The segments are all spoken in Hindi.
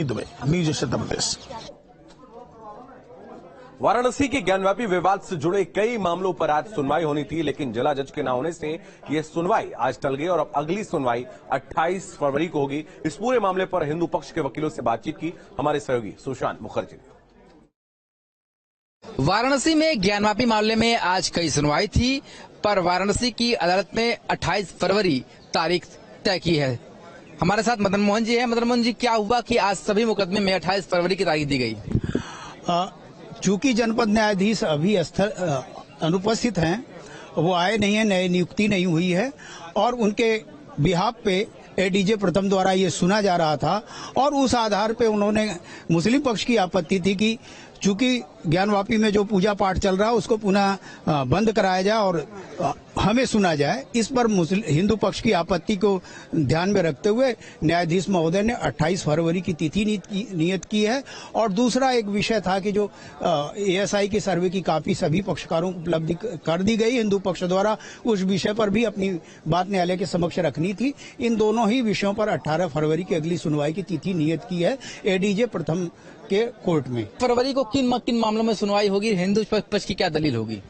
दुबे, न्यूज उत्तर प्रदेश। वाराणसी के ज्ञानव्यापी विवाद से जुड़े कई मामलों पर आज सुनवाई होनी थी, लेकिन जिला जज के न होने से यह सुनवाई आज टल गई और अब अगली सुनवाई 28 फरवरी को होगी। इस पूरे मामले पर हिंदू पक्ष के वकीलों से बातचीत की हमारे सहयोगी सुशांत मुखर्जी ने। वाराणसी में ज्ञानवापी मामले में आज कई सुनवाई थी, पर वाराणसी की अदालत में 28 फरवरी तारीख तय की है। हमारे साथ मदन मोहन जी हैं। मदन मोहन जी, क्या हुआ कि आज सभी मुकदमे में 28 फरवरी की तारीख दी गई? चूंकि जनपद न्यायाधीश अभी अनुपस्थित हैं, वो आए नहीं है, नई नियुक्ति नहीं हुई है और उनके बिहाफ पे एडीजे प्रथम द्वारा ये सुना जा रहा था और उस आधार पे उन्होंने मुस्लिम पक्ष की आपत्ति थी कि चूंकि ज्ञानवापी में जो पूजा पाठ चल रहा है उसको पुनः बंद कराया जाए और हमें सुना जाए। इस पर हिंदू पक्ष की आपत्ति को ध्यान में रखते हुए न्यायाधीश महोदय ने 28 फरवरी की तिथि नियत की है। और दूसरा एक विषय था कि जो एएसआई की सर्वे की कॉपी सभी पक्षकारों को उपलब्ध कर दी गई हिंदू पक्ष द्वारा, उस विषय पर भी अपनी बात न्यायालय के समक्ष रखनी थी। इन दोनों ही विषयों पर 18 फरवरी की अगली सुनवाई की तिथि नियत की है एडीजे प्रथम के कोर्ट में। फरवरी को किन मामलों में सुनवाई होगी? हिंदू पक्ष की क्या दलील होगी?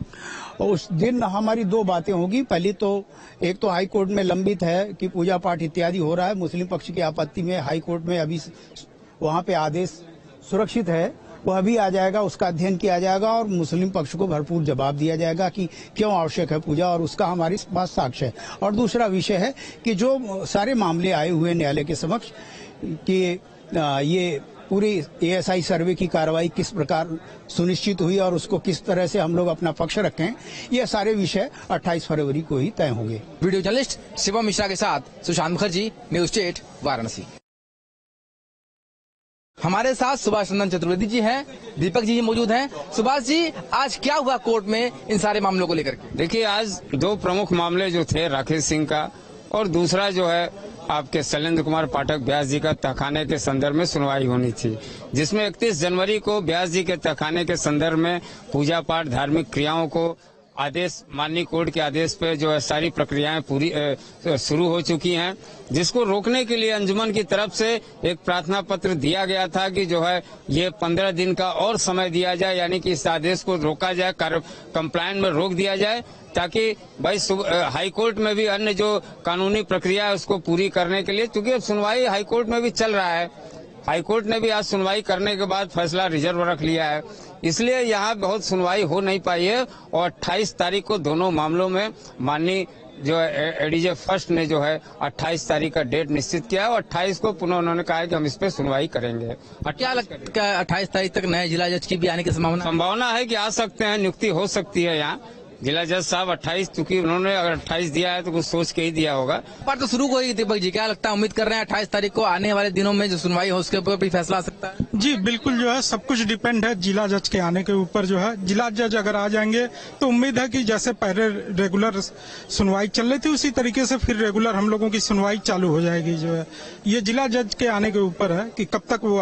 उस दिन हमारी दो बातें होगी। पहली तो एक तो हाई कोर्ट में लंबित है कि पूजा पाठ इत्यादि हो रहा है, मुस्लिम पक्ष की आपत्ति में हाई कोर्ट में अभी वहां पे आदेश सुरक्षित है, वह भी आ जाएगा, उसका अध्ययन किया जाएगा और मुस्लिम पक्ष को भरपूर जवाब दिया जाएगा कि क्यों आवश्यक है पूजा और उसका हमारे पास साक्ष्य है। और दूसरा विषय है कि जो सारे मामले आए हुए न्यायालय के समक्ष कि ये पूरी एएसआई सर्वे की कार्रवाई किस प्रकार सुनिश्चित हुई और उसको किस तरह से हम लोग अपना पक्ष रखें, ये सारे विषय 28 फरवरी को ही तय होंगे। वीडियो जर्नलिस्ट शिवम मिश्रा के साथ सुशांत मुखर्जी, न्यूज 8 वाराणसी। हमारे साथ सुभाष नंदन चतुर्वेदी जी हैं, दीपक जी मौजूद हैं। सुभाष जी, आज क्या हुआ कोर्ट में इन सारे मामलों को लेकर के? देखिए, आज दो प्रमुख मामले जो थे राकेश सिंह का और दूसरा जो है आपके शैलेंद्र कुमार पाठक व्यास जी का तहखाने के संदर्भ में सुनवाई होनी थी, जिसमें 31 जनवरी को व्यास जी के तहखाने के संदर्भ में पूजा पाठ धार्मिक क्रियाओं को आदेश माननीय कोर्ट के आदेश पे जो है सारी प्रक्रियाएं पूरी शुरू हो चुकी हैं, जिसको रोकने के लिए अंजुमन की तरफ से एक प्रार्थना पत्र दिया गया था कि जो है ये 15 दिन का और समय दिया जाए, यानी कि इस आदेश को रोका जाए, कंप्लायंस में रोक दिया जाए, ताकि भाई हाई कोर्ट में भी अन्य जो कानूनी प्रक्रिया है उसको पूरी करने के लिए, क्योंकि अब सुनवाई हाई कोर्ट में भी चल रहा है। हाई कोर्ट ने भी आज सुनवाई करने के बाद फैसला रिजर्व रख लिया है, इसलिए यहाँ बहुत सुनवाई हो नहीं पाई है और 28 तारीख को दोनों मामलों में माननीय जो एडीजे फर्स्ट ने जो है 28 तारीख का डेट निश्चित किया है और 28 को पुनः उन्होंने कहा है कि हम इस पे सुनवाई करेंगे। क्या लगता है 28 तारीख तक नए जिला जज की भी आने की संभावना है कि आ सकते हैं, नियुक्ति हो सकती है यहाँ जिला जज साहब 28, क्योंकि उन्होंने अगर 28 दिया है तो कुछ सोच के ही दिया होगा। पर तो शुरू होगी दीपक जी, क्या लगता है, उम्मीद कर रहे हैं 28 तारीख को आने वाले दिनों में जो सुनवाई हो उसके ऊपर भी फैसला आ सकता है? जी बिल्कुल, जो है सब कुछ डिपेंड है जिला जज के आने के ऊपर। जो है जिला जज अगर आ जाएंगे तो उम्मीद है कि जैसे पहले रेगुलर सुनवाई चल रही थी उसी तरीके से फिर रेगुलर हम लोगों की सुनवाई चालू हो जाएगी। जो है ये जिला जज के आने के ऊपर है कि कब तक वो